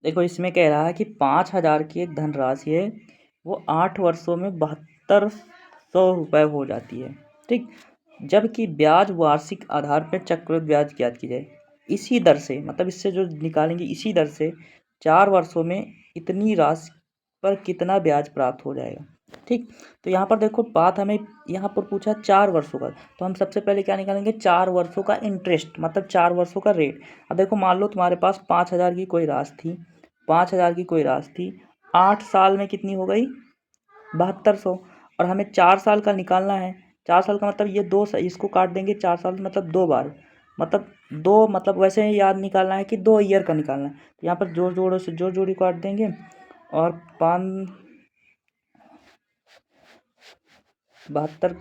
देखो इसमें कह रहा है कि 5,000 की एक धनराशि है, वो 8 वर्षों में 7200 रुपये हो जाती है। ठीक, जबकि ब्याज वार्षिक आधार पर चक्रवृद्धि ब्याज ज्ञात की जाए इसी दर से, मतलब इससे जो निकालेंगे इसी दर से 4 वर्षों में इतनी राशि पर कितना ब्याज प्राप्त हो जाएगा। ठीक, तो यहाँ पर देखो बात हमें यहाँ पर पूछा 4 वर्षों का, तो हम सबसे पहले क्या निकालेंगे 4 वर्षों का इंटरेस्ट, मतलब 4 वर्षों का रेट। अब देखो मान लो तुम्हारे पास 5,000 की कोई राशि थी, 5,000 की कोई राशि थी, 8 साल में कितनी हो गई 7200, और हमें 4 साल का निकालना है। 4 साल का मतलब ये इसको काट देंगे 4 साल मतलब 2 बार, मतलब 2, मतलब वैसे ही याद निकालना है कि 2 ईयर का निकालना है। तो यहाँ पर जोड़ जोड़ी काट देंगे, और 72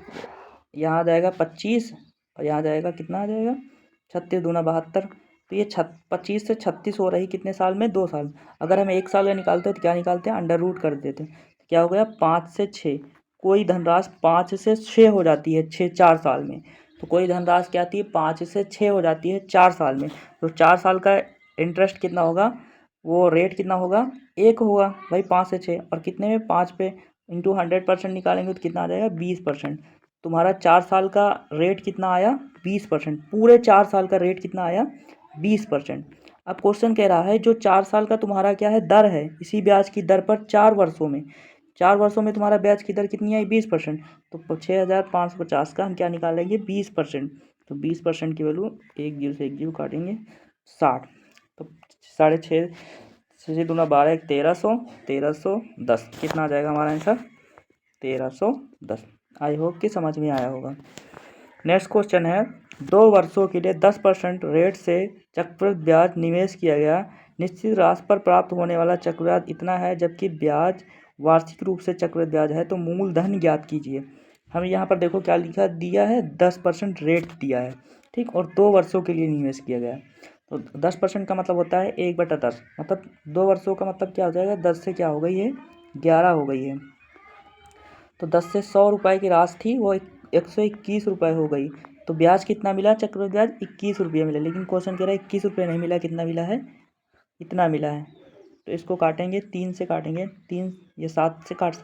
यहाँ आ जाएगा 25, और यहाँ जाएगा कितना आ जाएगा 36 दूना 72। तो ये 25 से 36 हो रही कितने साल में 2 साल। अगर हम 1 साल का निकालते हैं तो क्या निकालते हैं अंडर रूट कर देते हैं, तो क्या हो गया 5 से 6, कोई धनराशि 5 से 6 हो जाती है 4 साल में। तो कोई धनराशि क्या आती है 5 से 6 हो जाती है 4 साल में। तो 4 साल का इंटरेस्ट कितना होगा, वो रेट कितना होगा 1 होगा भाई 5 से 6, और कितने में 5 पे इंटू 100% निकालेंगे तो कितना आ जाएगा 20%। तुम्हारा 4 साल का रेट कितना आया 20%, पूरे 4 साल का रेट कितना आया 20%। अब क्वेश्चन कह रहा है जो 4 साल का तुम्हारा क्या है दर है, इसी ब्याज की दर पर 4 वर्षों में तुम्हारा ब्याज की दर कितनी आई 20%। तो 6,550 का हम क्या निकालेंगे 20%। तो 20% की वैल्यू 1 जीरो से 1 जीरो काटेंगे 60। तो 6.5 6 दूना 12 1300, 1310 कितना आ जाएगा हमारा आंसर 1310। आई होप कि समझ में आया होगा। नेक्स्ट क्वेश्चन है 2 वर्षों के लिए 10% रेट से चक्रवृद्धि ब्याज निवेश किया गया, निश्चित राशि पर प्राप्त होने वाला चक्रवृद्धि इतना है, जबकि ब्याज वार्षिक रूप से चक्रवृद्धि ब्याज है, तो मूलधन ज्ञात कीजिए। हमें यहाँ पर देखो क्या लिखा दिया है 10% रेट दिया है। ठीक, और 2 वर्षों के लिए निवेश किया गया है। तो 10% का मतलब होता है 1/10, मतलब 2 वर्षों का मतलब क्या हो जाएगा 10 से क्या हो गई है 11 हो गई है। तो 10 से 100 रुपये की राशि थी वो 121 रुपये हो गई। तो ब्याज कितना मिला चक्रवृद्धि ब्याज 21 रुपये मिला, लेकिन क्वेश्चन कह रहा है 21 रुपये नहीं मिला, कितना मिला है इतना मिला है। तो इसको काटेंगे 3 से, काटेंगे 3, ये 7 से काट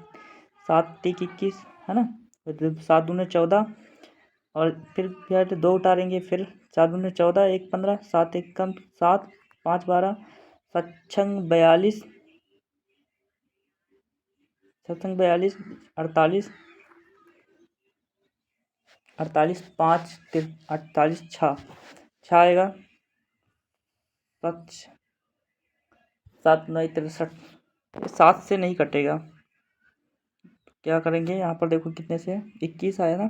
7 तिक 21 है ना, तो 7 दूने 14, और फिर 2 उतारेंगे, फिर 4 दूने 14, 1 15, 7 1 कम 7, 5 12, 7 छंग 42, 48, 48 5 48 छः आएगा 7 7 9 63, 7 से नहीं कटेगा। क्या करेंगे यहाँ पर देखो कितने से 21 आया ना,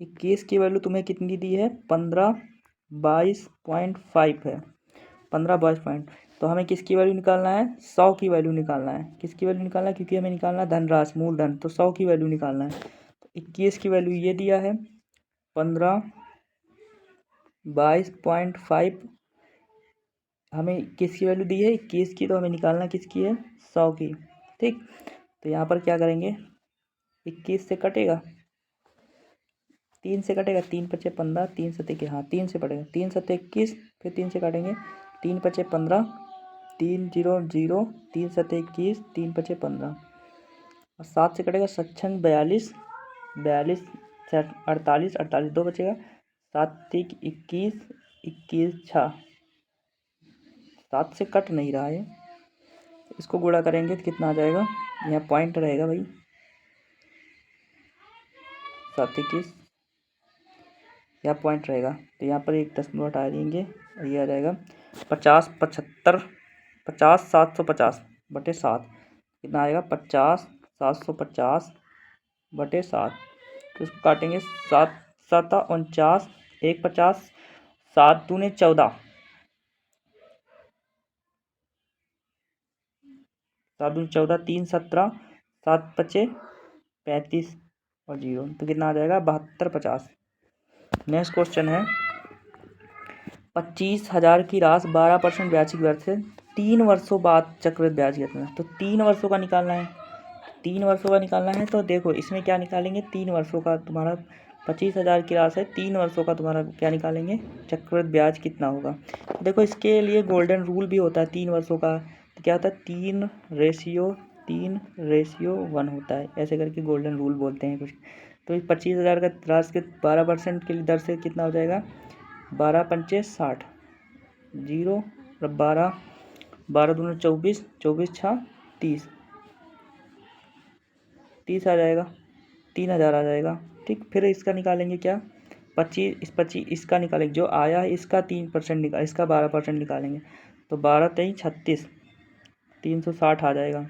21 की वैल्यू तुम्हें कितनी दी है 15 22.5 है, 15 22 पॉइंट। तो हमें किसकी वैल्यू निकालना है 100 की वैल्यू निकालना है। किसकी वैल्यू निकालना है, क्योंकि हमें निकालना है धनराशि मूलधन, तो 100 की वैल्यू निकालना है। तो 21 की वैल्यू ये दिया है 15 22.5, हमें किसकी वैल्यू दी है 21 की, तो हमें निकालना किसकी है 100 की। ठीक, तो यहाँ पर क्या करेंगे 21 से कटेगा 3 से कटेगा, 3 पचे 15, 3 सत्ते के, हाँ 3 से पड़ेगा, 3 सत्ते 21, फिर 3 से काटेंगे 3 पचे 15, 3 0 0, 3 सत्ते 21, 3 पचे 15, और 7 से कटेगा 7 42, 42 48, 48 2 बचेगा, 7 तिक 21, 21 6, 7 से कट नहीं रहा है, इसको गुणा करेंगे तो कितना आ जाएगा, यहाँ पॉइंट रहेगा भाई 7 21, यहाँ पॉइंट रहेगा, तो यहाँ पर एक 10 हटा देंगे और ये आ जाएगा 50 75, 50 750 बटे 7, कितना आएगा 50 750 बटे 7। तो इसको काटेंगे 7 7 49, 1 50, 7 दूने 14, 7 दूने 14, 3 17, 7 पचे 35 और 0, तो कितना आ जाएगा 72 50। नेक्स्ट क्वेश्चन है 25,000 की राशि 12% ब्याज की दर से 3 वर्षों बाद चक्रवृद्धि ब्याज कितना है। तो 3 वर्षों का निकालना है, 3 वर्षों का निकालना है। तो देखो इसमें क्या निकालेंगे 3 वर्षों का, तुम्हारा 25,000 की राशि है, 3 वर्षों का तुम्हारा क्या निकालेंगे चक्रवृद्धि ब्याज कितना होगा। देखो इसके लिए गोल्डन रूल भी होता है 3 वर्षों का, तो क्या होता है 3:1 होता है, ऐसे करके गोल्डन रूल बोलते हैं कुछ। तो इस 25,000 का राशि के 12% की दर से कितना हो जाएगा, 12 पंचे 60, 0 और 12, 12 दूनी 24, 24 छः 30, 30 आ जाएगा, 3,000 आ जाएगा। ठीक, फिर इसका निकालेंगे क्या, 25 इसका निकालेंगे, जो आया है इसका 3% निकाल, इसका 12% निकालेंगे, तो 12 तेईं 36, 360 आ जाएगा।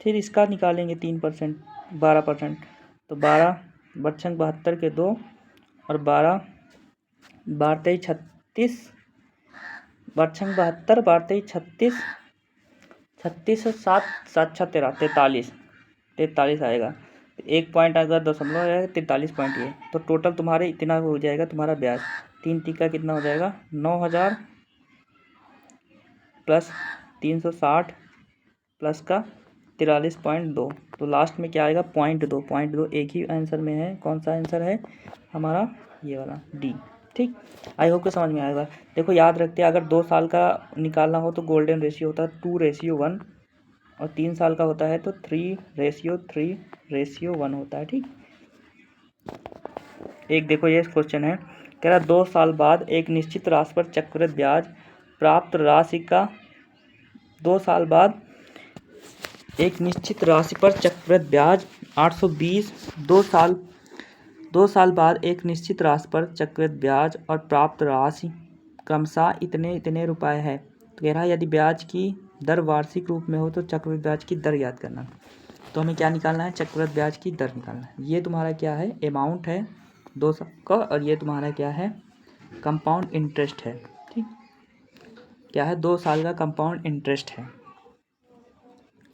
फिर इसका निकालेंगे 3%, 12%, तो 12 बच्चन 72 के 2 और 12, 12 तेईं 36, बच्चन 72, 12 तेईं 36, 36 और 7 7 छः 13, 43 आएगा। एक पॉइंट अगर दशमलव है 43 पॉइंट ये, तो टोटल तुम्हारे इतना हो जाएगा तुम्हारा ब्याज। 3 टिक्का कितना हो जाएगा, 9,000 प्लस 360 प्लस का 43.2, तो लास्ट में क्या आएगा, 0.2 एक ही आंसर में है। कौन सा आंसर है हमारा, ये वाला डी। ठीक, आई होप को समझ में आएगा। देखो याद रखते हैं, अगर 2 साल का निकालना हो तो गोल्डन रेशियो होता है 2:1, और 3 साल का होता है तो 3:3:1 होता है। ठीक, एक देखो ये क्वेश्चन है, कह रहा 2 साल बाद एक निश्चित राशि पर चक्रवृद्धि ब्याज प्राप्त राशि का, 2 साल बाद एक निश्चित राशि पर चक्रवृद्धि ब्याज 820, 2 साल बाद एक निश्चित राशि पर चक्रवृद्धि ब्याज और प्राप्त राशि क्रमशः इतने इतने रुपए है। तो कह रहा है यदि ब्याज की दर वार्षिक रूप में हो तो चक्रवृद्धि ब्याज की दर याद करना। तो हमें क्या निकालना है, चक्रवृद्धि ब्याज की दर निकालना है। ये तुम्हारा क्या है, अमाउंट है 2 साल का, और ये तुम्हारा क्या है, कंपाउंड इंटरेस्ट है। ठीक, क्या है, 2 साल का कंपाउंड इंटरेस्ट है।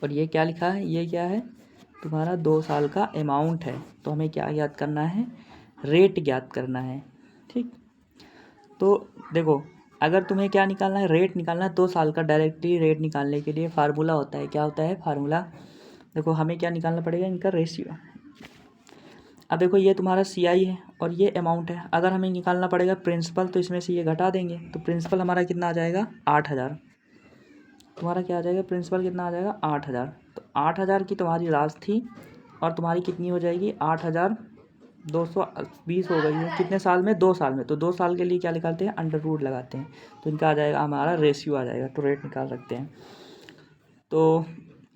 और ये क्या लिखा है, ये क्या है तुम्हारा 2 साल का अमाउंट है। तो हमें क्या याद करना है, रेट याद करना है। ठीक, तो देखो अगर तुम्हें क्या निकालना है, रेट निकालना है 2 साल का, डायरेक्टली रेट निकालने के लिए फार्मूला होता है, क्या होता है फार्मूला, देखो हमें क्या निकालना पड़ेगा, इनका रेशियो। अब देखो ये तुम्हारा CI है और ये अमाउंट है, अगर हमें निकालना पड़ेगा प्रिंसिपल तो इसमें से ये घटा देंगे, तो प्रिंसिपल हमारा कितना आ जाएगा, 8,000। तुम्हारा क्या आ जाएगा, प्रिंसिपल कितना आ जाएगा, 8,000। तो 8,000 की तुम्हारी राशि थी और तुम्हारी कितनी हो जाएगी, 8,220 हो गई है। कितने साल में, 2 साल में। तो 2 साल के लिए क्या निकालते हैं, अंडर रूट लगाते हैं, तो इनका आ जाएगा हमारा रेशियो आ जाएगा, तो रेट निकाल सकते हैं। तो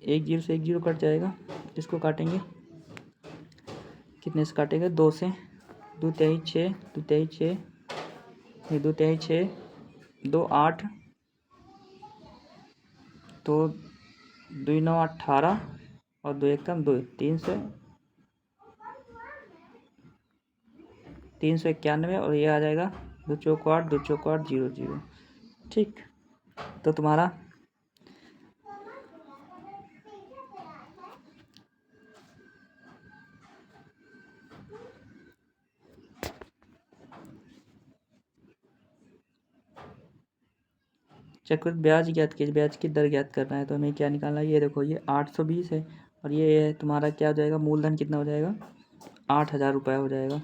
1 0 से 1 0 कट जाएगा, इसको काटेंगे, कितने से काटेगा, 2 से, 2 तेईं 6, 2 तेईं 6, 2 तेईं 6, 2 8, तो 2 9 18 और 2 1 2, 391, और ये आ जाएगा 2 चौक 8, 2 चौक 8, 0 0। ठीक, तो तुम्हारा चक्रवृद्धि ब्याज ज्ञात कीजिए, ब्याज की दर ज्ञात करना है। तो हमें क्या निकालना है, ये देखो ये 820 है और ये तुम्हारा क्या हो जाएगा, मूलधन कितना हो जाएगा, 8,000 रुपये हो जाएगा।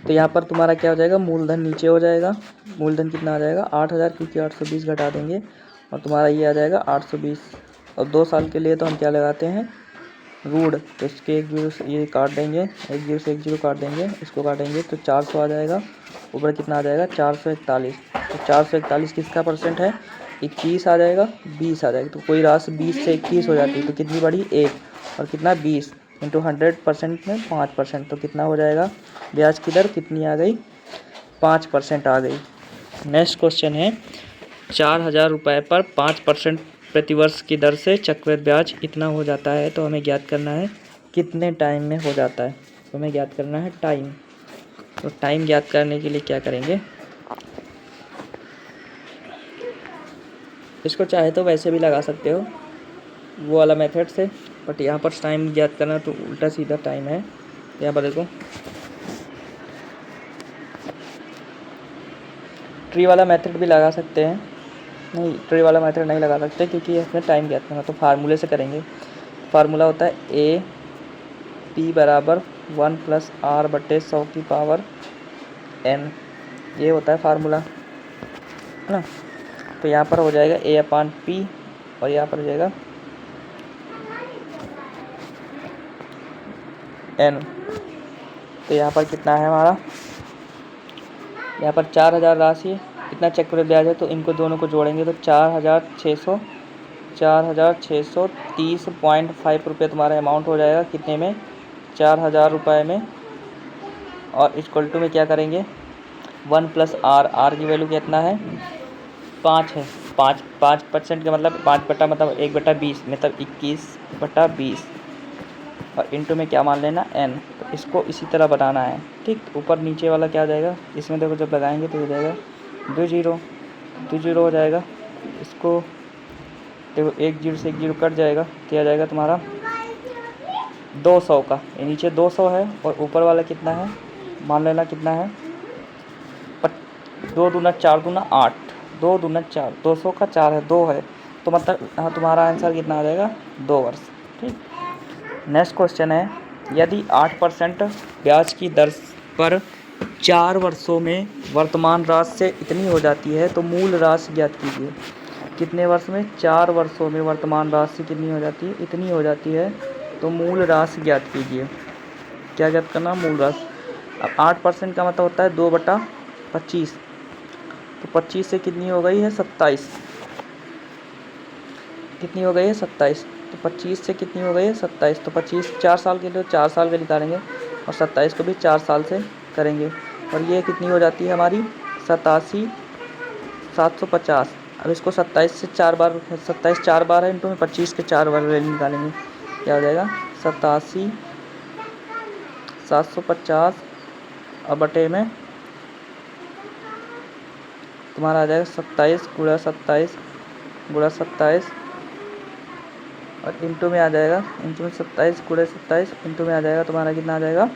तो यहाँ पर तुम्हारा क्या हो जाएगा, मूलधन नीचे हो जाएगा, मूलधन कितना आ जाएगा, 8,000, क्योंकि 820 घटा देंगे और तुम्हारा ये आ जाएगा 820। और 2 साल के लिए तो हम क्या लगाते हैं, रूट, तो इसके 1 0 से ये काट देंगे, 1 0 से 1 0 काट देंगे, इसको काटेंगे तो 400 आ जाएगा। ऊपर कितना आ जाएगा, 441। तो 441 किसका परसेंट है, 21 आ जाएगा, 20 आ जाएगा। तो कोई राशि 20 से 21 हो जाती है तो कितनी बढ़ी, 1, और कितना 20 इंटू 100% में 5%, तो कितना हो जाएगा, ब्याज की दर कितनी आ गई, 5% आ गई। नेक्स्ट क्वेश्चन है, 4,000 रुपये पर 5% प्रतिवर्ष की दर से चक्रवृद्धि ब्याज इतना हो जाता है। तो हमें ज्ञात करना है कितने टाइम में हो जाता है। तो हमें ज्ञात करना है टाइम। तो टाइम ज्ञात करने के लिए क्या करेंगे, इसको चाहे तो वैसे भी लगा सकते हो वो वाला मेथड से, बट यहाँ पर टाइम ज्ञात करना तो उल्टा सीधा टाइम है। यहाँ पर देखो ट्री वाला मेथड भी लगा सकते हैं, नहीं, ट्री वाला मेथड नहीं लगा सकते क्योंकि इसमें टाइम गैप है, तो फार्मूले से करेंगे। फार्मूला होता है ए पी बराबर 1+r/100⁴n, ये होता है फार्मूला, है ना। तो यहाँ पर हो जाएगा A/P और यहाँ पर हो जाएगा n। तो यहाँ पर कितना है हमारा, यहाँ पर 4000 राशि है, इतना चक्रवृद्धि ब्याज है, तो इनको दोनों को जोड़ेंगे तो 4630.5 रुपये तुम्हारा अमाउंट हो जाएगा, कितने में, 4000 रुपये में। और इक्वल टू में क्या करेंगे, 1+r की वैल्यू कितना है, 5 है, 5% का मतलब 5 मतलब 1/20 मतलब 21/20 और इंटू में क्या मान लेना, n। तो इसको इसी तरह बनाना है, ठीक। ऊपर नीचे वाला क्या हो जाएगा, इसमें देखो जब लगाएंगे तो हो जाएगा 2 जीरो हो जाएगा। इसको देखो 1 0 से 1 0 कट जाएगा, क्या आ जाएगा तुम्हारा 200 का, ये नीचे 200 है और ऊपर वाला कितना है, मान लेना कितना है, 2 दूना 4 दूना 8, 2 दूना 4, 200 का 4 है, 2 है, तो मतलब हाँ तुम्हारा आंसर कितना आ जाएगा, 2 वर्ष, ठीक। नेक्स्ट क्वेश्चन है, यदि 8% ब्याज की दर पर 4 वर्षों में वर्तमान राशि से इतनी हो जाती है तो मूल राशि ज्ञात कीजिए। कितने वर्ष में, 4 वर्षों में वर्तमान राशि कितनी हो जाती है, इतनी हो जाती है, तो मूल राशि ज्ञात कीजिए। क्या ज्ञात करना, मूल राशि। अब 8% का मतलब होता है 2/25, तो 25 से कितनी हो गई है, 27, कितनी हो गई है, 27, तो 25 से कितनी हो गई है, 27, तो 25 4 साल के लिए 4 साल के निकालेंगे और 27 को भी 4 साल से करेंगे और ये कितनी हो जाती है हमारी, 87,750। अब इसको 27 से 4 बार, 27 4 बार है, इंटू में 25 के 4 बार वैल्यू निकालेंगे, क्या हो जाएगा 87,750 और बटे में तुम्हारा आ जाएगा 27 गुणा 27 गुणा 27 और इंटू में आ जाएगा, इंटू में 27 गुणा 27 इंटू में आ जाएगा तुम्हारा कितना आ जाएगा,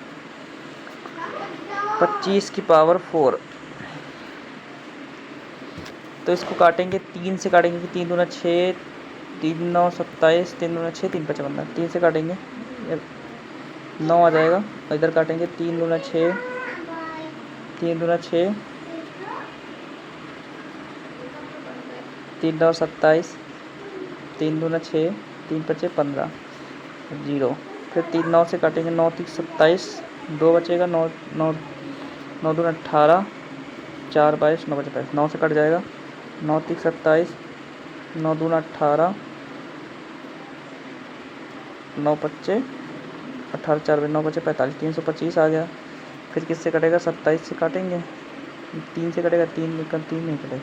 25⁴। तो इसको काटेंगे 3 से काटेंगे कि 3 दूना 6, 3 9 27, 3 दूना 6, 3 5 15, 3 से काटेंगे 9 आ जाएगा और इधर काटेंगे 3 दूना 6, 3 दूना 6, 3 9 27, 3 दूना 6, 3 5 15 0। फिर 3 9 से काटेंगे 9 3 27, 2 बचेगा, 9 9 9 दूना 18, 4 22, 9 25, 9 से कट जाएगा, 9 3 27, 9 दूना 18, 9 25 18 4 9 बचे 45, 325 आ गया। फिर किससे कटेगा, 27 से काटेंगे, 3 से कटेगा, 3 नहीं कटेगा,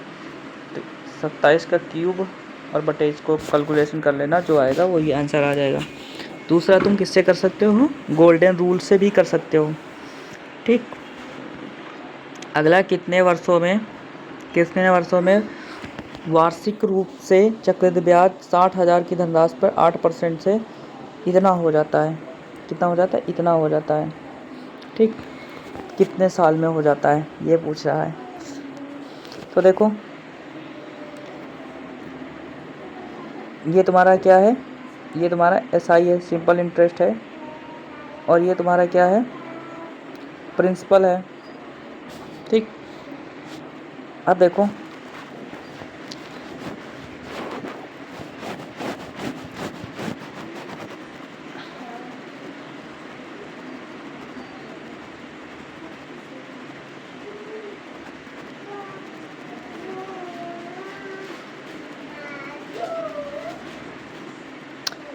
तो 27 का क्यूब और बटे इसको कैलकुलेशन कर लेना, जो आएगा वही आंसर आ जाएगा। दूसरा तुम किससे कर सकते हो, गोल्डन रूल से भी कर सकते हो, ठीक। अगला, कितने वर्षों में वार्षिक रूप से चक्रवृद्धि ब्याज 60,000 की धनराशि पर 8% से इतना हो जाता है, कितना हो जाता है, इतना हो जाता है, ठीक। कितने साल में हो जाता है ये पूछ रहा है। तो देखो ये तुम्हारा क्या है, ये तुम्हारा SI है, सिंपल इंटरेस्ट है, और ये तुम्हारा क्या है, प्रिंसिपल है, ठीक। अब देखो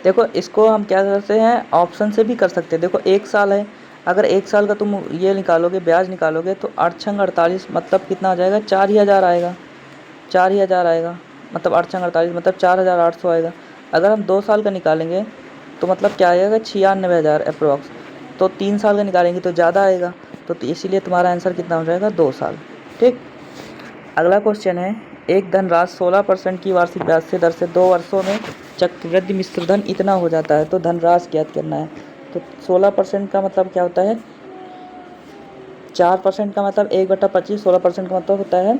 देखो इसको हम क्या करते हैं, ऑप्शन से भी कर सकते हैं। देखो 1 साल है, अगर 1 साल का तुम ये निकालोगे, ब्याज निकालोगे, तो 8 छंग 48 मतलब कितना आ जाएगा, 4 ही हज़ार आएगा, 4 ही हज़ार आएगा, मतलब 8 छंग 48 मतलब 4,800 आएगा। अगर हम 2 साल का निकालेंगे तो मतलब क्या आएगा, 96,000 अप्रोक्स। तो 3 साल का निकालेंगे तो ज़्यादा आएगा, तो इसीलिए तुम्हारा आंसर कितना हो जाएगा, 2 साल, ठीक। अगला क्वेश्चन है, एक धनराशि 16% की वार्षिक ब्याज से दर से 2 वर्षों में चक्रवृद्धि मिश्र धन इतना हो जाता है, तो धनराशि ज्ञात करना है। तो 16% का मतलब क्या होता है, 4% का मतलब 1/25, 16% का मतलब होता है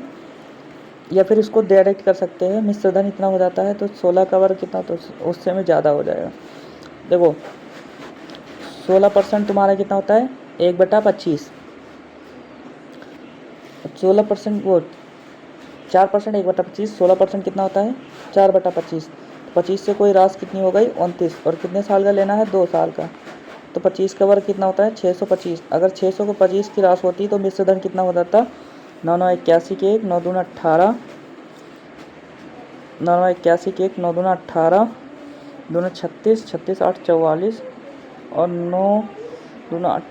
या फिर इसको डायरेक्ट कर सकते हैं, मिश्र धन इतना हो जाता है तो 16 का वर्ग कितना, तो उससे में ज़्यादा हो जाएगा। देखो 16% तुम्हारा कितना होता है 1/25, 16% वो 4% 1/25, 16% कितना होता है 4/25। 25 से कोई राशि कितनी हो गई 29, और कितने साल का लेना है 2 साल का। तो 25 का वर्ग कितना होता है 625। अगर 600 को 25 की राशि होती तो मिश्र धन कितना हो जाता 9 9 81 के 1 9 दूना 18, 9 9 81 के 1 9 दूना 18, दूना 36, 36 8 44, और 9 दूना 8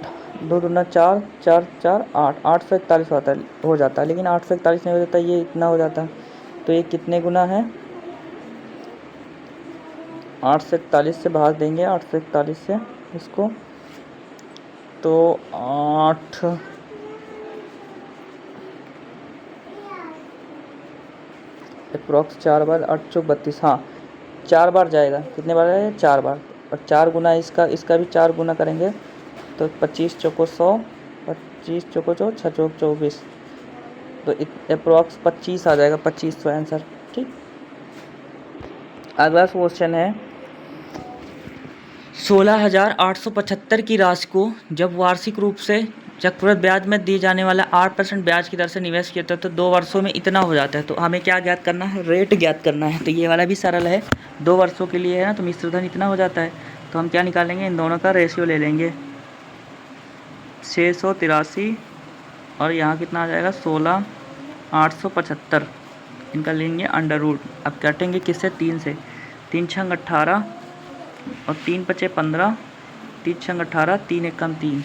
2 दूना 4 4 4 8 841 होता है हो जाता है, लेकिन 841 नहीं हो जाता, ये इतना हो जाता है। तो ये कितने गुना है 841 से भाग देंगे, 841 से इसको, तो 8 अप्रॉक्स 4 बार 8 चौक 32, हाँ 4 बार जाएगा। कितने बार है 4 बार, और 4 गुना इसका भी 4 गुना करेंगे तो 25 चौको 100, 25 चौको 4 6 चौक 24, तो अप्रॉक्स 25 आ जाएगा, 2500 आंसर। ठीक, अगला क्वेश्चन है 16,875 की राशि को जब वार्षिक रूप से चक्रवृद्धि ब्याज में दिए जाने वाला 8% ब्याज की दर से निवेश किया था तो 2 वर्षों में इतना हो जाता है। तो हमें क्या ज्ञात करना है, रेट ज्ञात करना है। तो ये वाला भी सरल है, 2 वर्षों के लिए है ना, तो मिश्र धन इतना हो जाता है। तो हम क्या निकालेंगे, इन दोनों का रेशियो ले लेंगे 683, और यहाँ कितना आ जाएगा 16,875, इनका लेंगे अंडर रूट। अब काटेंगे किससे, 3 से, 3 छंग 18 और 3 पचे 15, 3 छंग 18, 3 एकम 3,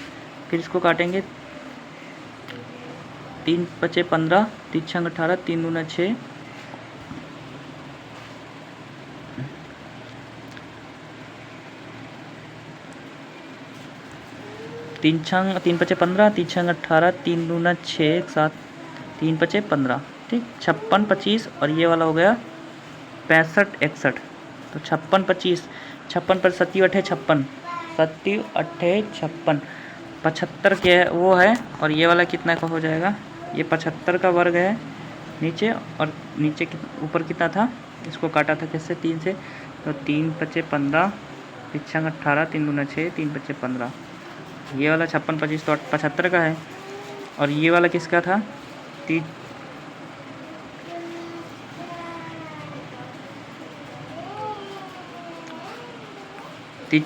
फिर इसको काटेंगे 3 पचे 15, 3 छंग 18, 3 दूना 6, 3 पचे 15, 3 छंग 18, 3 दूना 6, 7, 3 पचे 15, ठीक, 56 25, और ये वाला हो गया 65 61। तो 56 25, 56 पर 7 8 56, 7 8 56, 75 के वो है, और ये वाला कितना का हो जाएगा, ये 75 का वर्ग है नीचे, और नीचे ऊपर कितना था, इसको काटा था किससे, 3 से, तो 3 पचे 15, 3 छंग 18, 3 दूना 6, 3 पचे 15, ये वाला 56 25 तो 75 का है, और ये वाला किसका था 3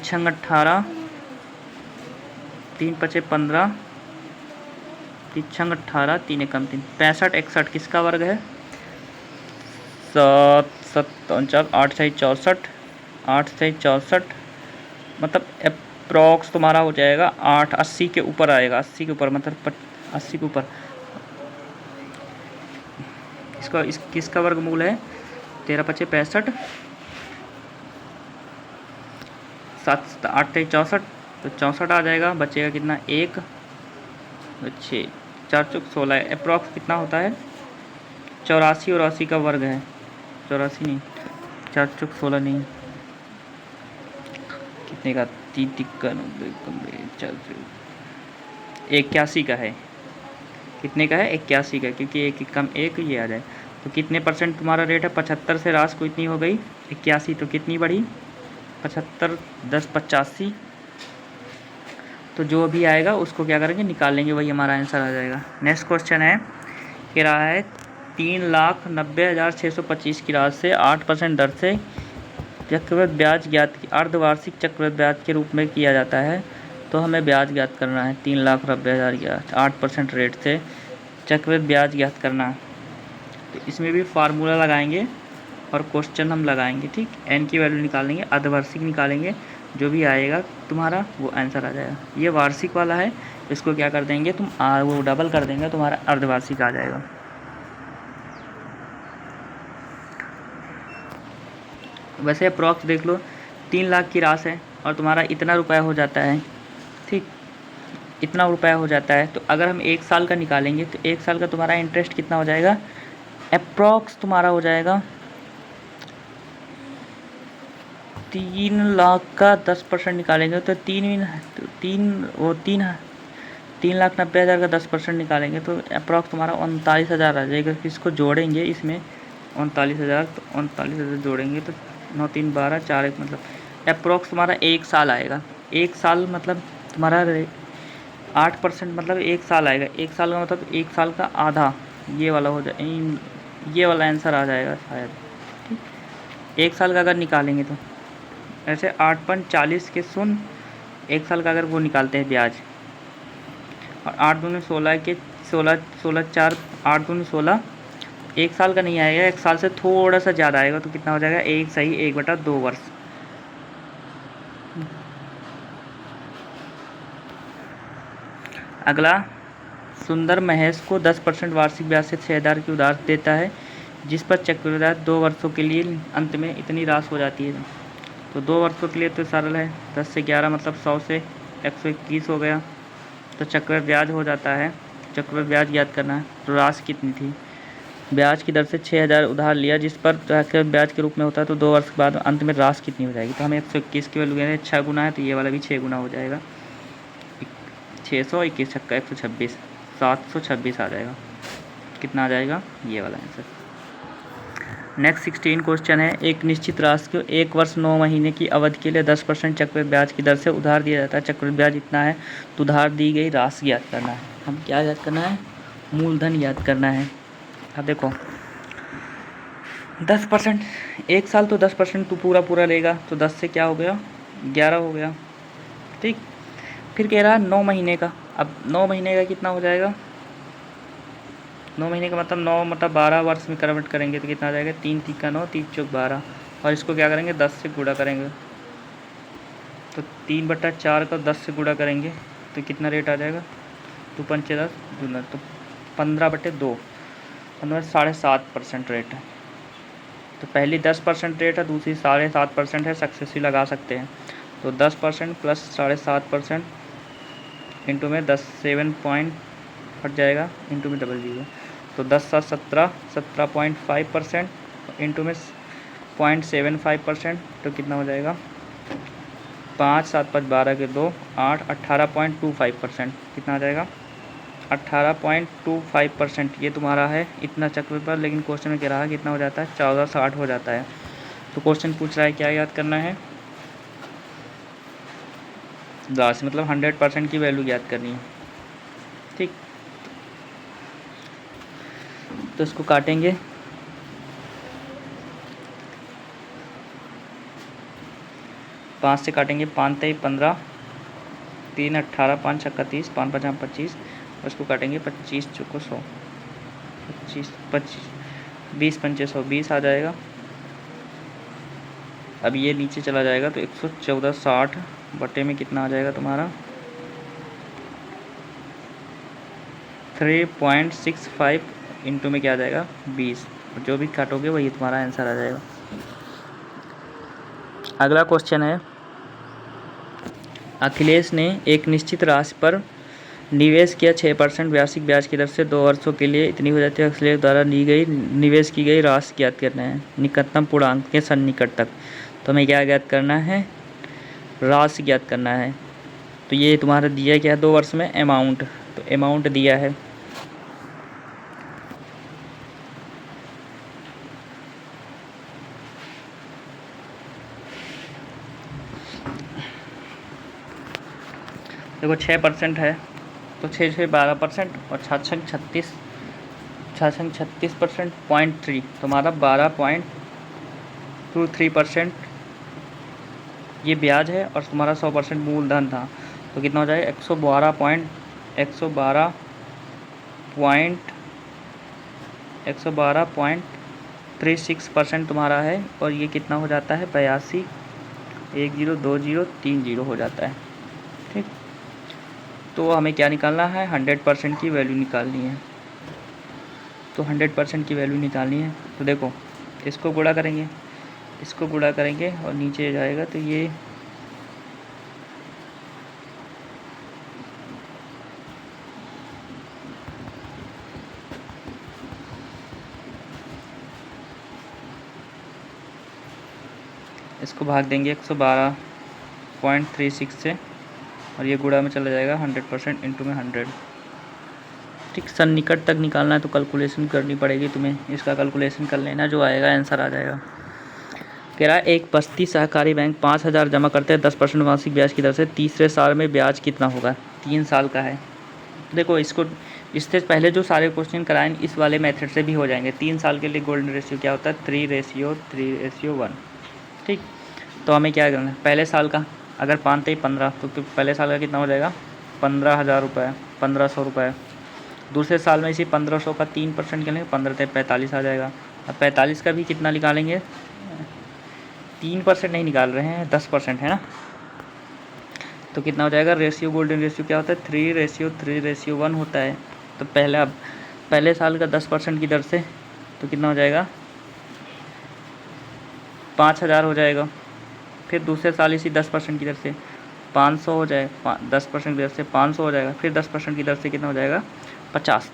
छंग 18, 3 पचे 15, 3 छंग 18, 3 एकम 3, 65 61 किसका वर्ग है, 7 7 49, 8 6 64, 8 6 64, मतलब अप्रॉक्स तुम्हारा हो जाएगा 8 80 के ऊपर आएगा, 80 के ऊपर, मतलब 80 के ऊपर। किसका वर्गमूल है 13 पचे 65, 7 8 64, तो 64 आ जाएगा, बचेगा कितना 1 6 4 चौक 16, अप्रॉक्स कितना होता है 84, और 80 का वर्ग है 84 नहीं, 4 चौक 16 नहीं, कितने का 3 तिक्का 81 का है, कितने का है 81 का, क्योंकि एक कम एक ये आ जाए। तो कितने परसेंट तुम्हारा रेट है, 75 से राशि को इतनी हो गई 81, तो कितनी बढ़ी 75 10 85, तो जो भी आएगा उसको क्या करेंगे निकाल लेंगे, वही हमारा आंसर आ जाएगा। नेक्स्ट क्वेश्चन है, कह रहा है 3,90,625 की राशि से 8% दर से चक्रवृद्धि ब्याज ज्ञात अर्धवार्षिक चक्रवृद्धि ब्याज के रूप में किया जाता है। तो हमें ब्याज ज्ञात करना है 3,90,000 की 8% रेट से चक्रवृद्धि ब्याज ज्ञात करना है। तो इसमें भी फार्मूला लगाएंगे और क्वेश्चन हम लगाएंगे, ठीक, एन की वैल्यू निकालेंगे, अर्धवार्षिक निकालेंगे, जो भी आएगा तुम्हारा वो आंसर आ जाएगा। ये वार्षिक वाला है, इसको क्या कर देंगे तुम वो डबल कर देंगे, तुम्हारा अर्धवार्षिक आ जाएगा। वैसे अप्रॉक्स देख लो 3 लाख की राशि है और तुम्हारा इतना रुपया हो जाता है, ठीक, इतना रुपया हो जाता है। तो अगर हम 1 साल का निकालेंगे तो 1 साल का तुम्हारा इंटरेस्ट कितना हो जाएगा, अप्रॉक्स तुम्हारा हो जाएगा 3 लाख का 10% निकालेंगे तो 3 3,90,000 का 10% निकालेंगे तो अप्रॉक्स तुम्हारा 39,000 आ जाएगा। इसको जोड़ेंगे इसमें 39,000, तो 39,000 जोड़ेंगे तो 9 3 12 4 1 मतलब अप्रॉक्स तुम्हारा 1 साल आएगा। 1 साल मतलब तुम्हारा 8% मतलब 1 साल आएगा। 1 साल का मतलब 1 साल का आधा ये वाला हो जाए, ये वाला आंसर आ जाएगा शायद। ठीक, 1 साल का अगर निकालेंगे तो ऐसे 8 × 40 के 1 साल का अगर वो निकालते हैं ब्याज, और 8 दूनी 16 के 16 16 4 8 दूनी 16, 1 साल का नहीं आएगा, 1 साल से थोड़ा सा ज़्यादा आएगा तो कितना हो जाएगा, 1 सही 1/2 वर्ष। अगला, सुंदर महेश को 10% वार्षिक ब्याज से 6,000 की उधार देता है, जिस पर चक्रवृद्धि ब्याज 2 वर्षों के लिए अंत में इतनी राशि हो जाती है। तो 2 वर्षों के लिए तो सरल है, 10 से 11 मतलब 100 से 121 हो गया, तो चक्रवृद्धि ब्याज हो जाता है। चक्रवृद्धि ब्याज याद करना है, तो राशि कितनी थी, ब्याज की दर से 6,000 उधार लिया, जिस पर चक्रवृद्धि ब्याज के रूप में होता है, तो 2 वर्ष के बाद अंत में राशि कितनी हो जाएगी। तो हमें 121 की वैल्यू है, 6 गुना है तो ये वाला भी 6 गुना हो जाएगा। 600 21 छक्का 126, 726 आ जाएगा। कितना आ जाएगा, ये वाला आंसर। नेक्स्ट 16 क्वेश्चन है, एक निश्चित राशि को 1 वर्ष 9 महीने की अवधि के लिए 10% चक्रवृद्धि ब्याज की दर से उधार दिया जाता है। चक्रवृद्धि ब्याज इतना है, तो उधार दी गई राशि याद करना है। हम क्या याद करना है, मूलधन याद करना है। अब देखो 10%, 1 साल तो 10% तू पूरा लेगा, तो 10 से क्या हो गया, 11 हो गया। ठीक, फिर कह रहा 9 महीने का। अब 9 महीने का कितना हो जाएगा, 9 महीने का मतलब 9 मतलब 12 वर्ष में कन्वर्ट करेंगे तो कितना आ जाएगा, 3 3 का 9, 3 चौक 12, और इसको क्या करेंगे 10 से गुणा करेंगे, तो 3/4 का 10 से गुणा करेंगे तो कितना रेट आ जाएगा, 2 5 10 दूना, तो 15/2, 7.5% रेट है। तो पहली 10% रेट है, दूसरी 7.5% है, सक्सेसिव लगा सकते हैं। तो 10% प्लस 7.5% इंटू में 10 7 पॉइंट हट जाएगा, इंटू में 00, तो 10 7 17 17.5% इंटू में 0.75%, तो कितना हो जाएगा, 5 7 5 12 के 2 8 18.25%, कितना आ जाएगा 18.25%। ये तुम्हारा है इतना चक्र पर, लेकिन क्वेश्चन में कह रहा है कितना हो जाता है, 1460 हो जाता है। तो क्वेश्चन पूछ रहा है क्या याद करना है, राशि मतलब 100% की वैल्यू याद करनी है। ठीक, तो इसको काटेंगे, पाँच से काटेंगे, 5 3 15, 3 18, 5 छक्का 30, 5 5 25, और इसको काटेंगे 25 चौको 100, 25 25 20 पंचे 100, 20 आ जाएगा। अब ये नीचे चला जाएगा तो 114.60 बटे में कितना आ जाएगा तुम्हारा, 3.65 इंटू में क्या आ जाएगा 20, जो भी काटोगे वही तुम्हारा आंसर आ जाएगा। अगला क्वेश्चन है, अखिलेश ने एक निश्चित राशि पर निवेश किया, 6% वार्षिक ब्याज की दर से 2 वर्षों के लिए इतनी हो जाती है। अखिलेश द्वारा ली गई निवेश की गई राशि ज्ञात करना है, निकटतम पूर्णांक के सन्निकट तक। तो हमें क्या ज्ञात करना है, राशि ज्ञात करना है। तो ये तुम्हारा दिया क्या है 2 वर्ष में अमाउंट, तो अमाउंट दिया है, देखो 6% है, तो 6 6 12%, और 6 36 36% 0.3, तुम्हारा 12.23% ये ब्याज है, और तुम्हारा 100% मूलधन था, तो कितना हो जाएगा 112.36% तुम्हारा है, और ये कितना हो जाता है 82 102030 हो जाता है। ठीक, तो हमें क्या निकालना है, 100% की वैल्यू निकालनी है। तो 100% की वैल्यू निकालनी है, तो देखो इसको गुणा करेंगे, इसको गुणा करेंगे, और नीचे जाएगा तो ये इसको भाग देंगे 112.36 से, और ये गुणा में चला जाएगा 100% इंटू में 100। ठीक, सन्निकट तक निकालना है तो कैलकुलेशन करनी पड़ेगी तुम्हें, इसका कैलकुलेशन कर लेना, जो आएगा आंसर आ जाएगा। कह रहा है एक बस्ती सहकारी बैंक 5,000 जमा करते हैं 10% मासिक ब्याज की दर से, तीसरे साल में ब्याज कितना होगा? 3 साल का है। देखो इसको, इससे पहले जो सारे क्वेश्चन कराएं इस वाले मेथड से भी हो जाएंगे। 3 साल के लिए गोल्डन रेशियो क्या होता है? 3:1। ठीक, तो हमें क्या करना है, पहले साल का अगर 5×15 तो पहले साल का कितना हो जाएगा? 15,000 रुपये, 1,500 रुपये। दूसरे साल में इसी 1,500 का 3% करेंगे, 15×45 आ जाएगा। अब 45 का भी कितना निकालेंगे? 3% नहीं निकाल रहे हैं, 10% है ना, तो कितना हो जाएगा? रेशियो, गोल्डन रेशियो क्या होता है? 3:3:1 होता है। तो पहले साल का 10% की दर से तो कितना हो जाएगा? 5,000 हो जाएगा। फिर दूसरे साल इसी 10% की दर से 500 हो जाए, 10% की दर से 500 हो जाएगा। फिर 10% की दर से कितना हो जाएगा? 50।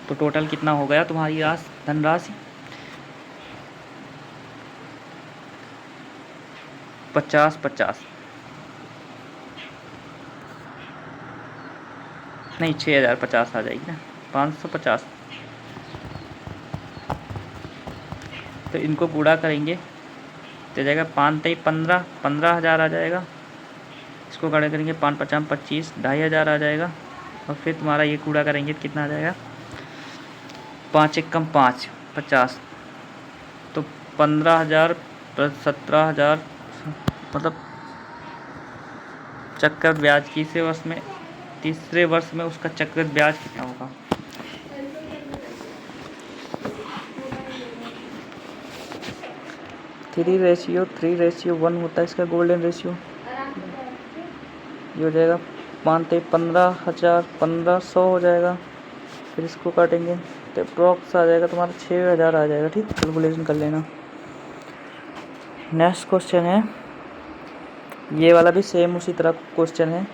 तो टोटल कितना हो गया तुम्हारी धनराशि? 50 नहीं, 6,050 आ जाएगी ना, 550। तो इनको गुणा करेंगे तो जाएगा 5×15, 15,000 आ जाएगा। इसको गुणा करेंगे 5×5 25, 2,500 आ जाएगा। और फिर तुम्हारा ये गुणा करेंगे तो कितना आ जाएगा? 5×1=5, 50। तो 15,000 प्लस 17,000, मतलब चक्रवृद्धि ब्याज तीसरे वर्ष में उसका चक्रवृद्धि ब्याज कितना होगा? थ्री रेशियो 1 होता है इसका गोल्डन रेशियो। ये हो जाएगा 5×15,000, 1,500 हो जाएगा। फिर इसको काटेंगे तो अप्रॉक्स आ जाएगा तुम्हारा 6,000 आ जाएगा। ठीक, कैलकुलेशन कर लेना। नेक्स्ट क्वेश्चन है, ये वाला भी सेम उसी तरह क्वेश्चन है।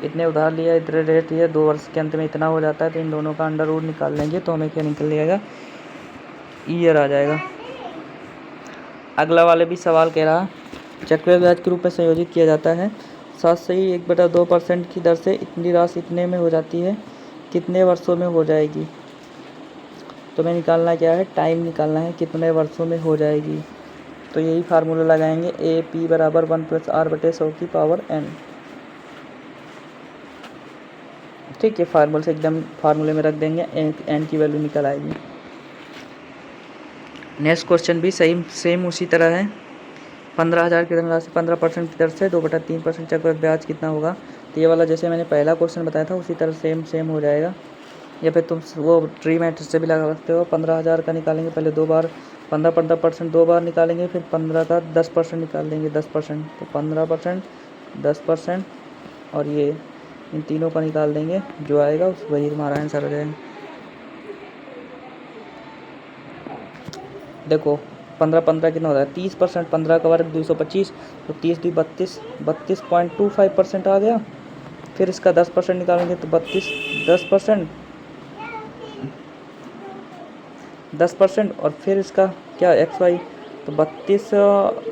इतने उधार लिया, इतने रेट लिया, 2 वर्ष के अंत में इतना हो जाता है, तो इन दोनों का अंडर रूट निकाल लेंगे तो हमें क्या निकल जाएगा? ईयर आ जाएगा। अगला वाले भी सवाल कह रहा चक्रवृद्धि ब्याज के रूप में संयोजित किया जाता है 7.1/2% की दर से इतनी राशि इतने में हो जाती है, कितने वर्षों में हो जाएगी? तो हमें निकालना क्या है? टाइम निकालना है, कितने वर्षों में हो जाएगी। तो यही फार्मूला लगाएंगे, AP = 1+R/100⁴n। ठीक है, फार्मूले से एकदम फार्मूले में रख देंगे, n की वैल्यू निकल आएगी। नेक्स्ट क्वेश्चन भी सेम उसी तरह है। 15,000 की धनराशि 15% की दर से 2/3% चक्रवृद्धि ब्याज कितना होगा? तो ये वाला जैसे मैंने पहला क्वेश्चन बताया था उसी तरह सेम हो जाएगा। या फिर तुम वो ट्री मैट्रिक्स से भी लगा सकते हो। 15,000 का निकालेंगे, पहले 2 बार 15% 2 बार निकालेंगे, फिर 15 का 10% निकाल देंगे, 10%। तो 15%, 10% और ये इन तीनों का निकाल देंगे, जो आएगा उस वही हमारा आंसर हो जाएगा। देखो 15 कितना होता है? 30%, 15 का वर्ग 225, तो 30×2 32, 32.25% आ गया। फिर इसका 10% निकालेंगे तो 10% और फिर इसका क्या XY, तो 32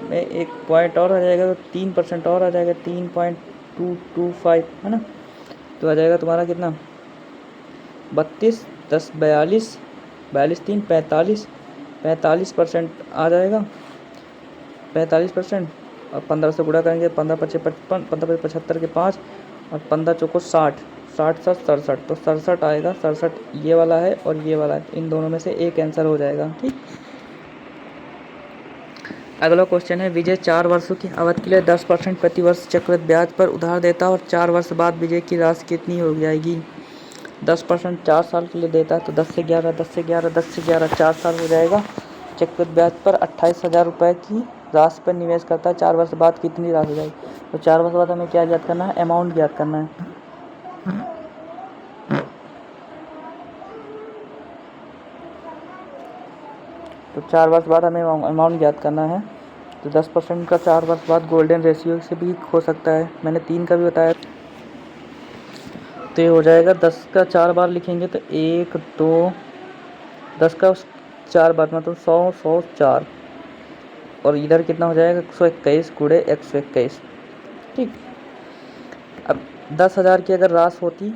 में एक पॉइंट और आ जाएगा, तो 3% और आ जाएगा, 3.225 है ना। तो आ जाएगा तुम्हारा कितना? 32, 10 42, 42 3 45, 45% आ जाएगा, 45%। और 15 से गुणा करेंगे, 15×5 = 55, 15×5 = 75 के 5 और 15×4 = 60, 60×7 = 67, तो 67 आएगा। 67 ये वाला है और ये वाला है, इन दोनों में से एक आंसर हो जाएगा। ठीक, अगला क्वेश्चन है, विजय 4 वर्षों की अवधि के लिए 10% प्रति वर्ष चक्रवृद्धि ब्याज पर उधार देता है और 4 वर्ष बाद विजय की राशि कितनी हो जाएगी? 10% 4 साल के लिए देता है, तो 10 से 11, 10 से 11, 10 से 11, 4 साल हो जाएगा। चक्रवृद्धि ब्याज पर 28,000 रुपये की राशि पर निवेश करता है, 4 वर्ष बाद कितनी राशि हो जाएगी? तो 4 वर्ष बाद हमें क्या ज्ञात करना है? अमाउंट ज्ञात करना है। तो 4 वर्ष बाद हमें अमाउंट ज्ञात करना है। तो 10% का 4 वर्ष बाद गोल्डन रेशियो से भी हो सकता है, मैंने 3 का भी बताया। तो ये हो जाएगा 10 का 4 बार लिखेंगे तो 1 2, 10 का 4 बार मतलब 100, 100 4 और इधर कितना हो जाएगा? 121 × 121। ठीक, अब 10,000 की अगर राशि होती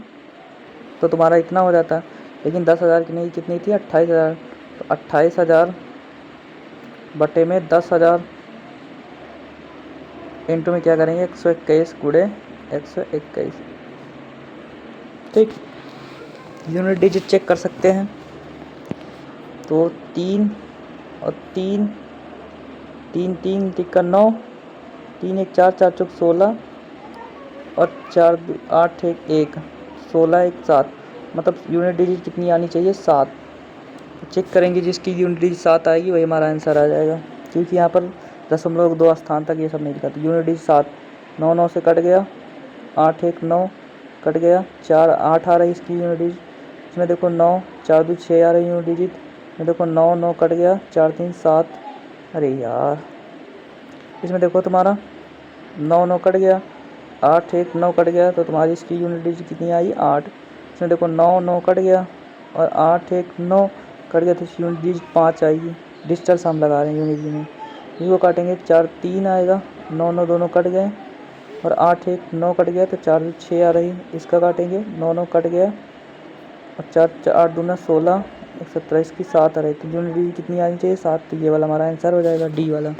तो तुम्हारा इतना हो जाता, लेकिन 10,000 की नहीं, कितनी थी 28,000। तो 28,000 बटे में 10,000 इंटू में क्या करेंगे 121 गुणे 121। ठीक, यूनिट डिजिट चेक कर सकते हैं। तो 3 और 3, 3 3 तिक्का 9, 3 1 4 4 चौक 16 और 4 8 1 1 16 1 7, मतलब यूनिट डिजिट कितनी आनी चाहिए 7। तो चेक करेंगे, जिसकी यूनिट डिजिट 7 आएगी वही हमारा आंसर आ जाएगा, क्योंकि यहाँ पर 0.2 स्थान तक ये सब नहीं लिखा था। यूनिट डिजिट 7, 9 9 से कट गया, 8 1 9 कट गया, 4 8 आ रही इसकी यूनिट डिजिट, इसमें देखो 9 4 2 6 आ रही यूनिट डिजिट, इसमें देखो 9 9 कट गया, 4 3 7, अरे यार इसमें देखो तुम्हारा 9 9 कट गया, 8 1 9 कट गया, तो तुम्हारी इसकी यूनिट डिजिट कितनी आई 8। इसमें देखो 9 9 कट गया और 8 1 9 कट गया, तो यूनिट डिजिट 5 आएगी। डिजिटल हम लगा रहे हैं यूनिट में, इसको काटेंगे 4 3 आएगा, 9 9 दोनों कट गए और 8 1 9 कट गया, तो 4 6 आ रही, इसका काटेंगे 9 9 कट गया और 4 8 दूना 16 1 17, इसकी 7 आ रही, तो यूनिट डिजिट कितनी आनी चाहिए 7। तो ये वाला हमारा आंसर हो जाएगा, डी वाला।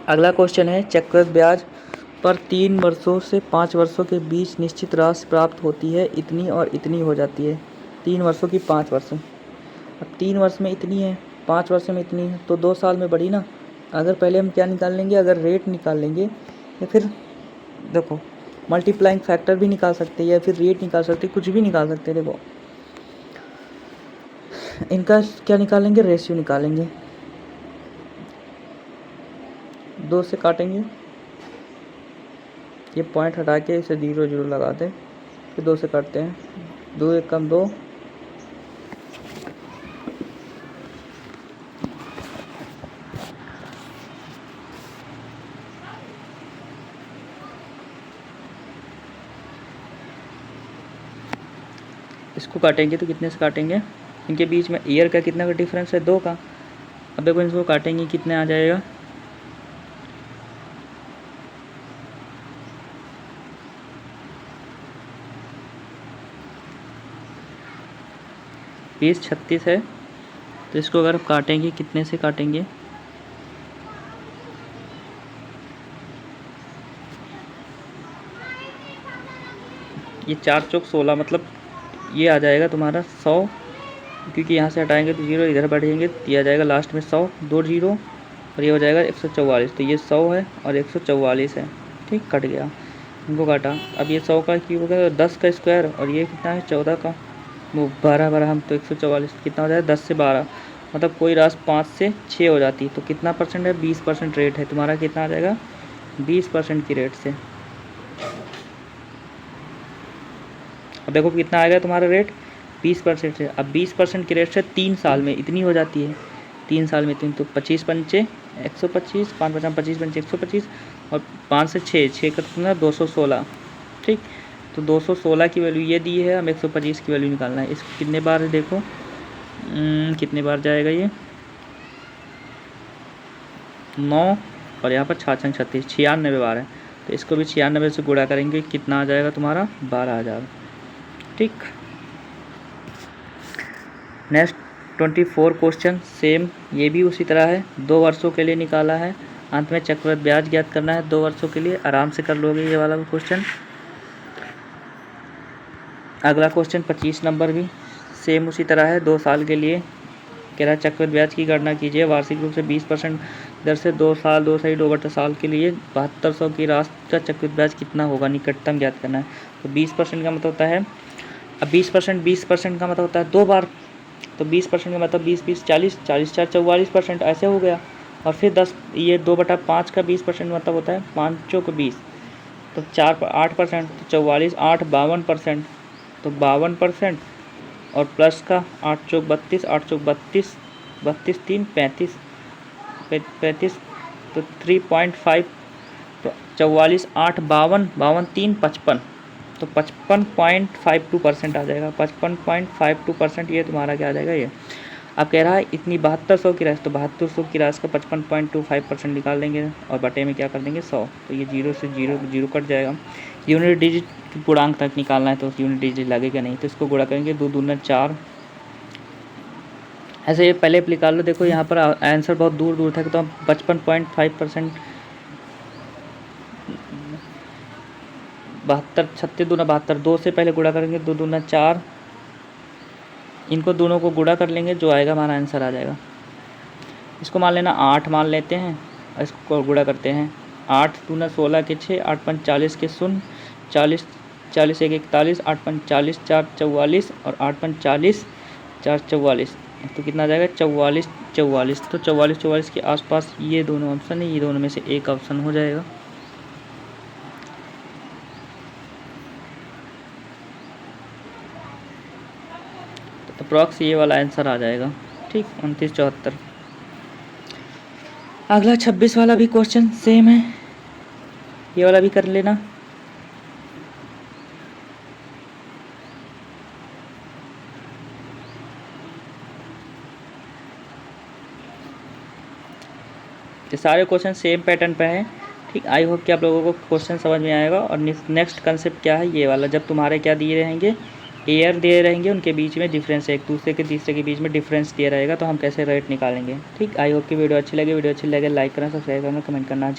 अगला क्वेश्चन है, चक्रवृद्धि ब्याज पर 3 वर्षों से 5 वर्षों के बीच निश्चित राशि प्राप्त होती है, इतनी और इतनी हो जाती है। 3 वर्षों की 5 वर्षों, अब 3 वर्ष में इतनी है, 5 वर्ष में इतनी है, तो 2 साल में बढ़ी ना। अगर पहले हम क्या निकाल लेंगे, अगर रेट निकाल लेंगे, या फिर देखो मल्टीप्लाइंग फैक्टर भी निकाल सकते हैं, या फिर रेट निकाल सकते, कुछ भी निकाल सकते हैं। देखो इनका क्या निकालेंगे, रेशियो निकालेंगे, 2 से काटेंगे, ये पॉइंट हटा के इसे 0 0 लगाते, फिर 2 से काटते हैं, 2 1 कम 2, इसको काटेंगे तो कितने से काटेंगे, इनके बीच में ईयर का कितना का डिफरेंस है 2 का। अब देखो इसको काटेंगे कितने आ जाएगा, बीस 36 है, तो इसको अगर काटेंगे कितने से काटेंगे, ये 4 चौक 16, मतलब ये आ जाएगा तुम्हारा 100, क्योंकि यहाँ से हटाएंगे तो 0 इधर बढ़ेंगे, ये आ जाएगा लास्ट में 100 2 0, और ये हो जाएगा 144। तो ये 100 है और 144 है, ठीक, कट गया, इनको काटा। अब ये 100 का क्यूब हो गया 10 का स्क्वायर, और ये कितना है 14 का, वो 12 12 हम, तो 144 कितना हो जाएगा 10 से 12, मतलब कोई राशि 5 से 6 हो जाती, तो कितना परसेंट है 20% रेट है तुम्हारा, कितना आ जाएगा 20% की रेट से। अब देखो कितना आएगा तुम्हारा रेट 20% से। अब 20% की रेट से 3 साल में इतनी हो जाती है, 3 साल में इतनी, तो 25 पंचे 125, 5 5 25 पंचे 125, और 5 से 6 का कितना 216, ठीक। तो 216 की वैल्यू ये दी है, हम 125 की वैल्यू निकालना है। इसको कितने बार है देखो, कितने बार जाएगा ये 9, और यहाँ पर 6 6 36 96 बार है, तो इसको भी 96 से गुणा करेंगे, कितना आ जाएगा तुम्हारा 12,000, ठीक। नेक्स्ट 24 क्वेश्चन सेम, ये भी उसी तरह है, 2 वर्षों के लिए निकाला है, अंत में चक्रवृद्धि ब्याज ज्ञात करना है 2 वर्षों के लिए, आराम से कर लोगे ये वाला क्वेश्चन। अगला क्वेश्चन 25 नंबर भी सेम उसी तरह है, 2 साल के लिए कह रहा है, चक्रवृद्धि ब्याज की गणना कीजिए, वार्षिक रूप से 20% दर से 2 साल 2 साइड ओवर साल के लिए 7200 की राशि का चक्रवृद्धि ब्याज कितना होगा, निकटतम ज्ञात करना है। तो 20% का मतलब होता है, अब 20% का मतलब होता है 2 बार, तो 20% का मतलब 20 20 40 40 4 44% ऐसे हो गया, और फिर 10 ये 2/5 का 20% मतलब होता है 5 चौक 20, तो 4 8%, तो 44 8 52%, तो 52%, और प्लस का 8 चौक 32 8 चौक 32 32 3 35 35, तो 3.5, तो 44 8 52 52 3 55, तो 55.52% आ जाएगा, 55.52% ये तुम्हारा क्या आ जाएगा ये। अब कह रहा है इतनी 7200 की राशि, तो 7200 की राशि का 55.25% निकाल देंगे और बटे में क्या कर देंगे 100। तो ये 0 से 0 0 कट जाएगा। यूनिट डिजिट गुणांक तक निकालना है तो यूनिट डिजिट लगेगा नहीं, तो इसको गुणा करेंगे 2 दूना 4। ऐसे ये पहले निकाल लो। देखो यहाँ पर आंसर बहुत दूर दूर था, तो हम 55.5% 72 36 दूना 72, 2 से पहले गुणा करेंगे 2 दूना 4, इनको दोनों को गुणा कर लेंगे, जो आएगा हमारा आंसर आ जाएगा। इसको मान लेना 8 मान लेते हैं और इसको गुणा करते हैं। 8 दूना 16 के 6, 8 5 40 के 0, 40 40 1 41, 8 5 40 4 44 और 8 5 40 4 44, तो कितना आ जाएगा 44 44। तो 44 44 के आसपास ये दोनों ऑप्शन है, ये दोनों में से एक ऑप्शन हो जाएगा। तो अप्रॉक्स ये वाला आंसर आ जाएगा। ठीक, 29 74। अगला 26 वाला भी क्वेश्चन सेम है, ये वाला भी कर लेना। ये सारे क्वेश्चन सेम पैटर्न पे हैं। ठीक, आई होप कि आप लोगों को क्वेश्चन समझ में आएगा। और नेक्स्ट कंसेप्ट क्या है, ये वाला, जब तुम्हारे क्या दिए रहेंगे, एयर दिए रहेंगे, उनके बीच में डिफरेंस है, एक दूसरे के तीसरे के बीच में डिफरेंस दिया रहेगा, तो हम कैसे रेट निकालेंगे। ठीक, आई होप कि वीडियो अच्छी लगे। वीडियो अच्छी लगे लाइक करना, सब्सक्राइब करना, कमेंट करना।